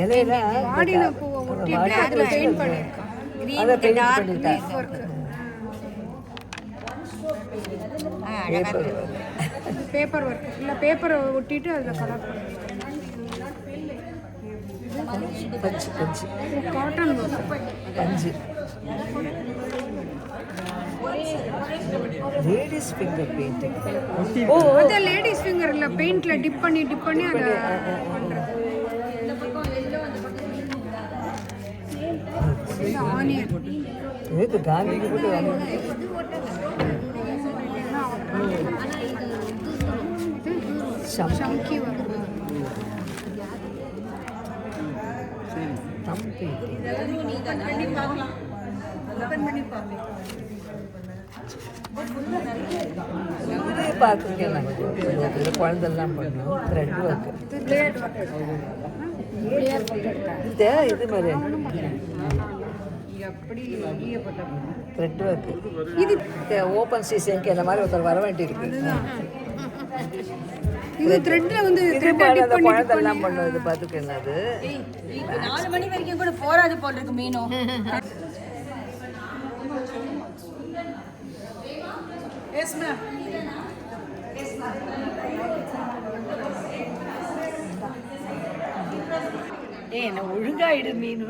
இலையில வாடின பூவை ஒட்டி அதுல பெயிண்ட் பண்ணிருக்கான். அதை பெயிண்ட் பண்ணிட்டாங்க. பேப்பர் ஒர்க் இல்லை, பேப்பரை ஒட்டிட்டு அதில் கலர் பண்ணிருக்காங்க. பஞ்சு காட்டன் ஒர்க். பஞ்சு. Ladies finger painting. ஓ அது லேடிஸ் ஃபிங்கர்ல பெயிண்ட்ல டிப் பண்ணி அதை பண்றது. ஆனியன் இது காந்திக்கு போட்டு சம்கி ஒர்க். இதே பார்த்துருக்கேன் நான். குழந்தெல்லாம் பண்ணுவோம். Thread work. இது மாதிரி த்ரெட் ஒர்க். இது ஓப்பன் சீசனுக்கு இந்த மாதிரி ஒருத்தர் வர வேண்டியிருக்கு. இது த்ரெட்ல வந்து குழந்தெல்லாம் பண்ணுவோம். இது பார்த்துருக்கேன். அது 4 மணி வரைக்கும் கூட போராது போல் இருக்கு மீனும். Yes ma'am. என்ன ஒழுங்காயிடு மீனு.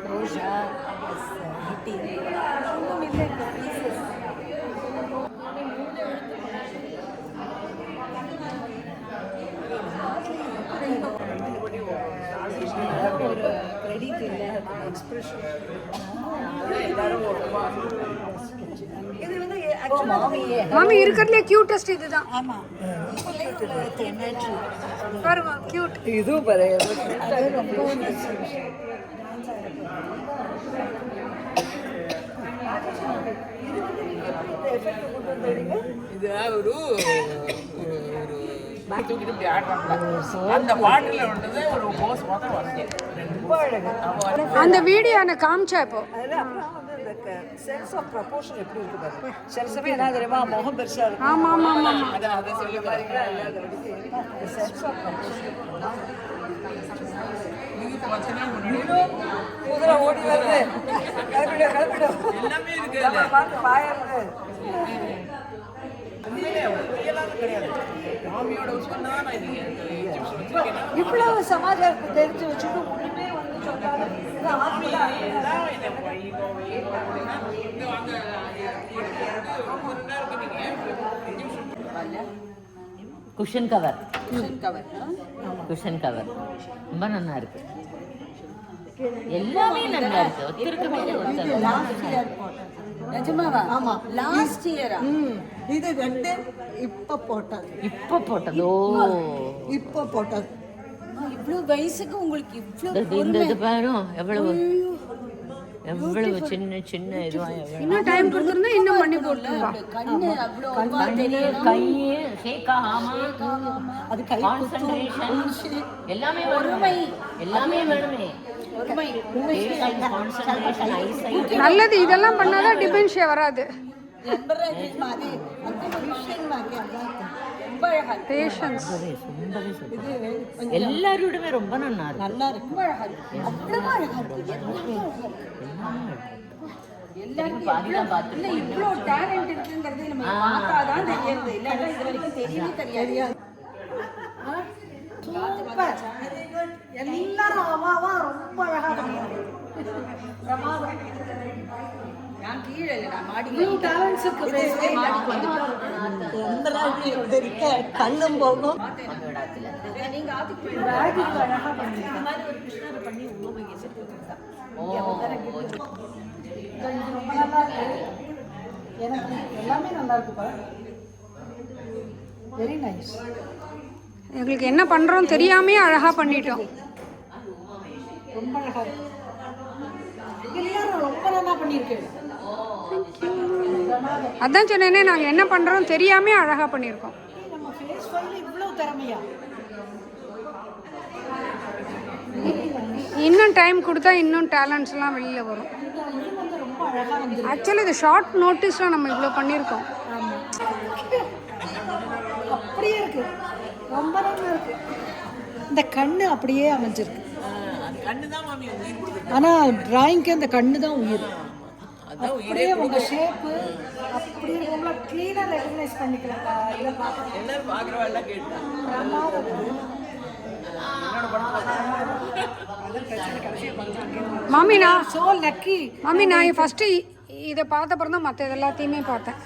ரோஷா ஒரு கிரெடிட் இல்லை, எக்ஸ்பிரஷன். இது வந்து மாமி இருக்கிறதுலே கியூட்டஸ்ட் இதுதான். ஆமா பாருங்க கியூட். இதுவும் பாரு. அது ரொம்ப இது ஒரு தூக்கிட்டு இப்படி ஆடுறாங்க. அந்த பாட்டில் ஒன்றது ஒரு போஸ் மாத்திரம் வரைக்கும் அந்த வீடியோ நான் காமிச்சா இப்போ. சென்ஸ் ஆஃப் ப்ரொபோர்ஷன் எப்படி இருக்கு பாரு. சில சமயம் என்ன தெரியுமா, முகம் பெருசா இருக்கு. ஆமா ஆமா ஆமா. அதை சொல்லி பாருங்க. Sense of proportion. குதிரை ஓடி வருது. கிளம்பிடும். எல்லாமே இருக்கு. பார்த்து பாயறது. இவ்வளவு சமாச்சாரத்தை தெரிஞ்சு வச்சுட்டு ஒண்ணுமே வந்து சொன்னாலும் குஷன் கவர் ரொம்ப நல்லா இருக்கு. எல்லாமே நல்லா இருக்கு. ஒருத்தருக்கு நிஜமாவா? ஆமா லாஸ்ட் இயரா? இது வந்து இப்ப போட்டது. இப்போ போட்டது. இவ்வளவு வயசுக்கு உங்களுக்கு இவ்வளவு பாரு. எவ்வளவு சின்ன சின்ன இதுவா. இன்னும் டைம் கொடுத்துருந்தா இன்னும் பண்ணி போட்டுருவா. கண்ணு அவ்வளவு கையே ஷேக்காகாம அது கை கான்சென்ட்ரேஷன் எல்லாமே வேணுமே. நல்லது, இதெல்லாம் பண்ணாதான் டிமென்ஷியா வராது. பேஷன்ஸ் எல்லாரோடவே ரொம்ப நல்லா இருக்கு. இவ்வளோ டேலண்ட் இருக்குங்கிறது நம்ம பார்த்தாதான் தெரியாது. இல்லைன்னா இது வரைக்கும் தெரியவே தெரியாது. எல்லாரும் அவாவா ரொம்ப அழகா பண்ணிருக்காங்க. பிரமாதம். நான் கீழே இல்லை, நான் மாடி டேலண்ட்ஸுக்கு மாடிக்கு வந்து கண்ணும் போகும். நீங்க ஆத்துக்கு அழகா பண்ணிருக்காங்க. ரொம்ப நல்லா இருக்கு. எனக்கு எல்லாமே நல்லா இருக்குப்பா. Very nice. எங்களுக்கு என்ன பண்றோம் தெரியாமே அழகா பண்ணிட்டோம். ரொம்ப அழகா இருக்கு. எல்லாரும் ரொம்ப நல்லா பண்ணிருக்கீங்க. அதான் சொன்னேனே, நாங்க என்ன பண்றோம் தெரியாமே அழகா பண்ணியிருக்கோம். நம்ம ஃபேஸ் ஃபைல் இவ்வளவு திறமையா? இன்னும் டைம் கொடுத்தா இன்னும் டேலண்ட்ஸ் எல்லாம் வெளியில வரும். ரொம்ப அழகா வந்து ஆக்சுவலி இது ஷார்ட் நோட்டீஸ்ல நம்ம இவ்வளோ பண்ணியிருக்கோம். அப்படியே இருக்கு. ரொம்ப நல்லா இருக்கு. இந்த கண்ணு அப்படியே அமைஞ்சிருக்கு. ஆனா டிராயிங்க்கு அந்த கண்ணு தான் உயிர். அப்படியே உங்க ஷேப்பு அப்படியே ரொம்ப கிளீனா ரெகக்னைஸ் பண்ணிக்கலாம்ப்பா. இல்ல எல்லாரும் பாக்குறவங்க கேட்டா மாமி நான் சோ லக்கி. மாமி நான் ஃபர்ஸ்ட் இதை பார்த்த அப்புறம் தான் மற்ற எல்லாத்தையுமே பார்த்தேன்.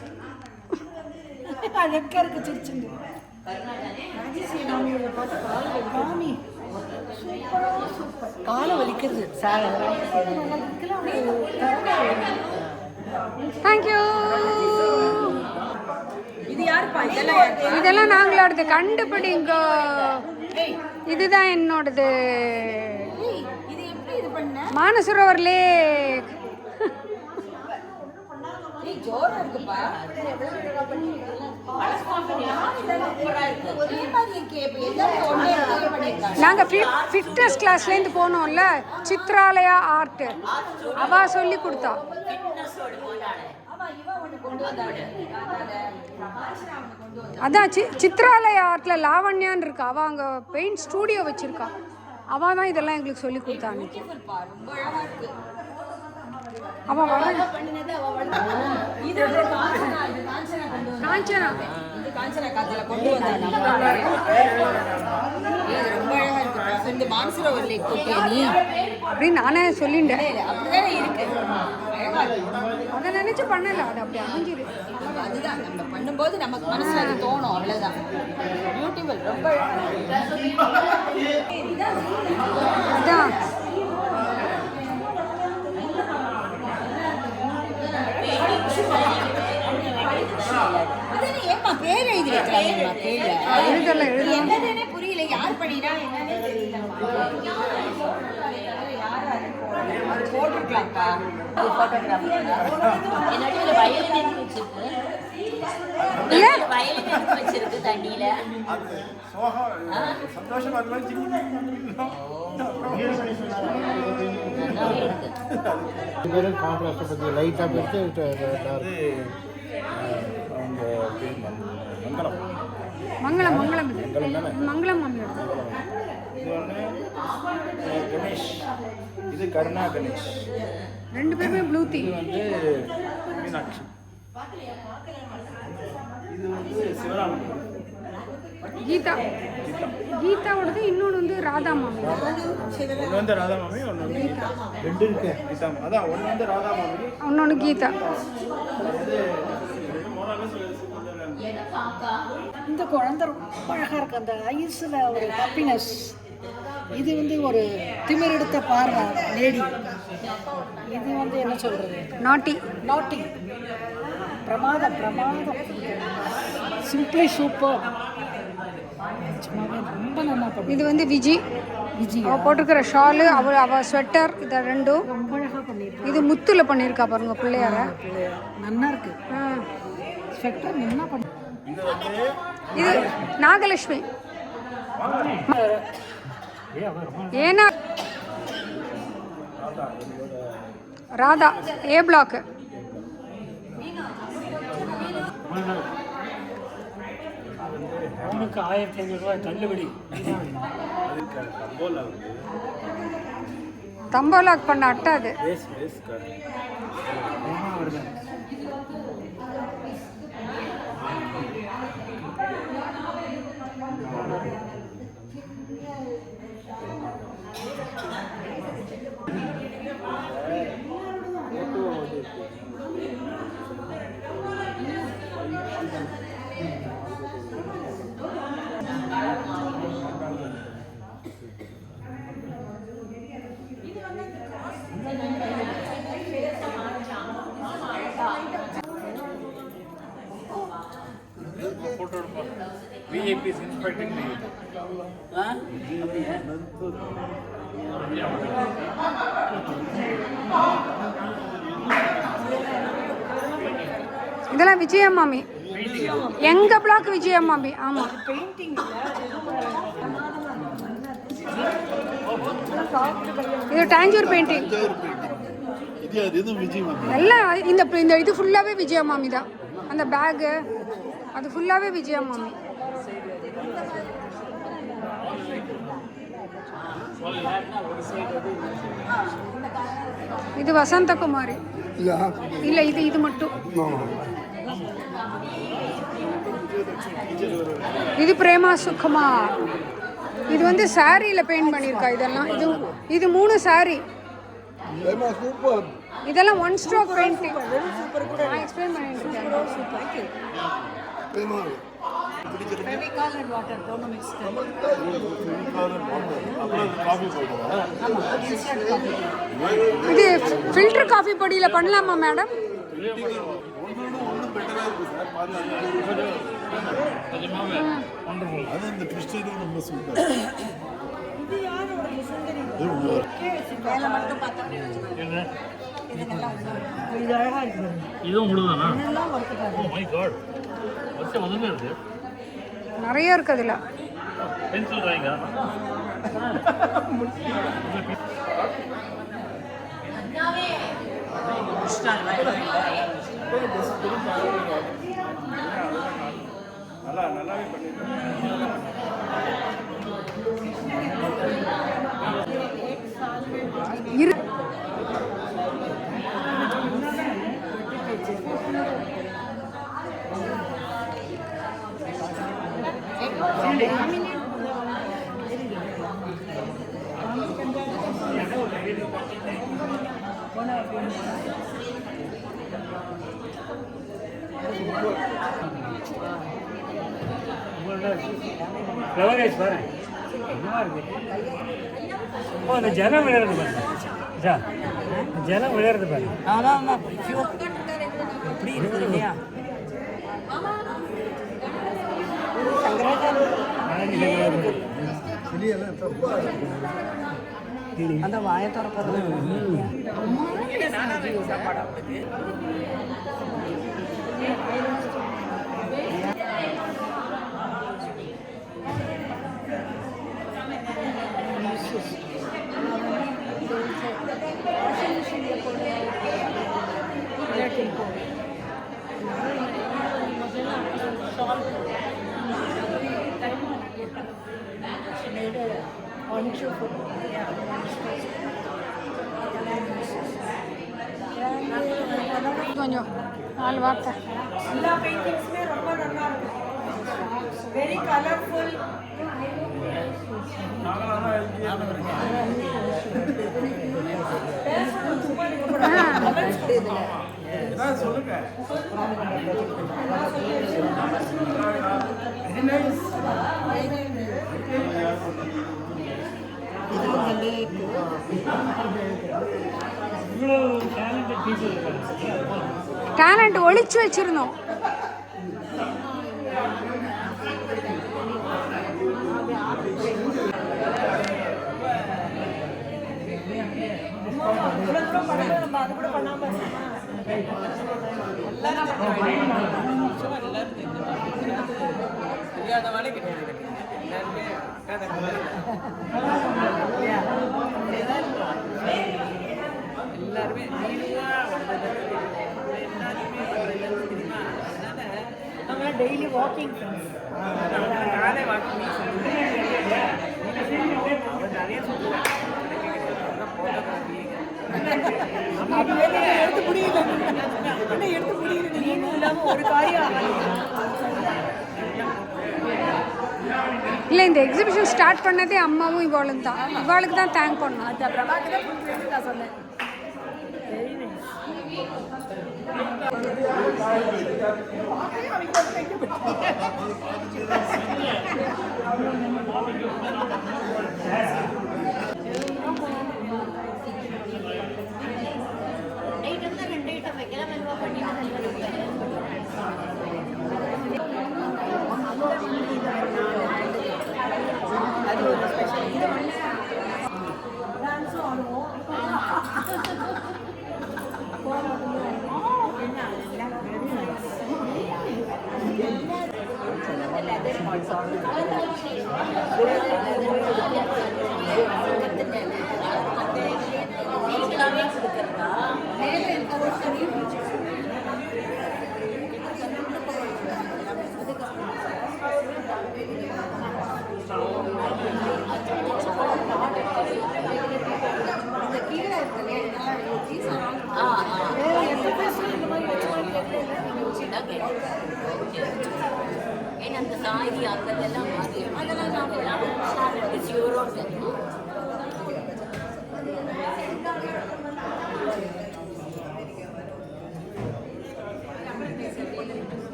அழகா இருக்கு சிரிச்சுங்க. மாமி காலை வலிக்கிறது. தேங்க்யூ. இது யாருப்பா? இதெல்லாம் நாங்களோடது. கண்டுபிடிங்க. இதுதான் என்னோடது. இது எப்படி இது பண்ண? மானசரோவர் லேக். ஜோரா இருக்குப்பா. நாங்க ஃபிட்னஸ் கிளாஸ்லேருந்து போனோம்ல, சித்ராலயா ஆர்ட், அவ சொல்லி கொடுத்தா. அதான் சித்ராலயா ஆர்ட்ல லாவண்யான்னு இருக்கா. அவ அங்க பெயிண்ட் ஸ்டூடியோ வச்சிருக்கா. அவ தான் இதெல்லாம் எங்களுக்கு சொல்லி கொடுத்தா அன்னைக்கு. அவ காஞ்சனா காஞ்சனா காத்துல கொண்டு வந்தாங்க. ரொம்ப அழகா இருக்கு. இந்த மான்சரோவர் லேக் போட்டியா நீ? அப்படின்னு நானே சொல்லிட்டேன். அப்படிதானே இருக்கு. அழகா இருக்கு. அதை நினைச்சு பண்ணல, அது அப்படி அமைஞ்சிரு. அதுதான் நம்ம பண்ணும்போது நமக்கு மனசுல அது தோணும். அவ்வளவுதான். பியூட்டிஃபுல். ரொம்ப அதான் ஏமா பேர் எழுதி வைக்கிறாங்க. எழுதல என்னன்னே புரியல. யார் பண்ணினா என்னன்னே தெரியல. போட்டுருக்கலாம்ப்பா. வச்சிருக்கு தண்ணியில. லைட்டா மங்களம் மங்களம் மங்களம் மாமியோட. கணேஷ், இது கருணா கணேஷ். ரெண்டு பேருமே ப்ளூ தீ. இது வந்து மீனாட்சி. இது வந்து சிவராமன். கீதா. கீதாவோடது. இன்னொன்று வந்து ராதா மாமி. ஒன்று வந்து ராதா மாமி, ஒன்று வந்து கீதா. ரெண்டு இருக்கு. கீதா அதான் ஒன்று வந்து ராதா மாமி, இன்னொன்று கீதா. இந்த குழந்தை ரொம்ப அழகா இருக்கு. அந்த ஐஸ்ல ஒரு ஹாப்பினஸ். இது வந்து ஒரு திமிரெடுத்த பார்வை லேடி. இது வந்து என்ன சொல்றது? நாட்டி. நாட்டி. பிரமாதம் பிரமாதம். Simply super. ரொம்ப நல்லா பண்ணி. இது வந்து விஜி. அவ போட்டிருக்கிற ஷாலு, அவ ஸ்வெட்டர், இதை ரெண்டும் ரொம்ப அழகா பண்ணிருக்கா. இது முத்துல பண்ணியிருக்கா பாருங்க பிள்ளையார. நல்லா இருக்கு. ஸ்வெட்டர் நல்லா பண்ணி. இது நாகலட்சுமி. ஏன்னா ராதா ஏ பிளாக். அவனுக்கு 1500 ரூபாய் தள்ளுபடி. தம்போலாக் பண்ண அட்டை அது. VIP is inspecting me. இதெல்லாம் விஜயமாமி, எங்க பிளாக் விஜயமாமி. ஆமா, இது டாஞ்சூர் பெயிண்டிங் எல்லாம். இந்த இது ஃபுல்லாவே விஜயமாமி தான். அந்த பேகு அது ஃபுல்லாவே விஜயமாமி. இது வசந்தகுமாரி இல்ல, இது மட்டும். இது பிரேமா சுகுமார். இது வந்து சாரியில பெயிண்ட் பண்ணிருக்கா. இதெல்லாம் இது 3 சாரி. இதெல்லாம் 1 ஸ்ட்ரோக் பெயிண்டிங். நான் எக்ஸ்பிளைன் பண்ணிட்டு இருக்கேன். Fevicol and water, don't mix them. இது ஃபில்டர் காஃபி பொடியில பண்ணலாமா மேடம்? நிறைய இருக்கு அதுல. நல்லாவே இரு. ஃப்ளவரேஜ் பாரு, என்னமா இருக்கு. ஓ, அந்த ஜனம் விளையாடுறது பாரு. ஜனம் விளையாடுறது பாரு. எப்படி இருக்குது இல்லையா? அந்த வாயை திறக்கிறது சாப்பாடு. கொஞ்சம் 4 வார்த்தை. எல்லா பெயிண்டிங்ஸுமே ரொம்ப நல்லா இருக்கு. Very colourful. சொல்லுங்க. டேலண்ட் ஒளிச்சு வச்சிருந்தோம். அது கூட பண்ணாம தெரியாத வேலை கிடையாது. எல்லாருமே எல்லாருமே நீளுவாக வந்தது எல்லாருமே தெரியுமா அதனால நாங்கள் டெய்லி வாக்கிங் ஃப்ரெண்ட்ஸ். காலை வாக்கிங் அவன் நிறைய சொல்லுவான் எடுத்து முடியல எடுத்து முடியல நீங்களும் இல்லாமல் ஒரு காரியம் இல்லை, இந்த எக்ஸிபிஷன் ஸ்டார்ட் பண்ணதே அம்மாவும் இவாளும் தான். இவாளுக்கு தான் தேங்க் பண்ணணும். அது பிரபாக்கு தான் நான் சொன்னேன். Very nice. அது ஒரு ஸ்பெஷல். இது டான்ஸும் ஆடுவோம். அந்த சாதி அதெல்லாம் மாறி அதெல்லாம் நாங்கள் யூரோப்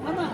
ஆமா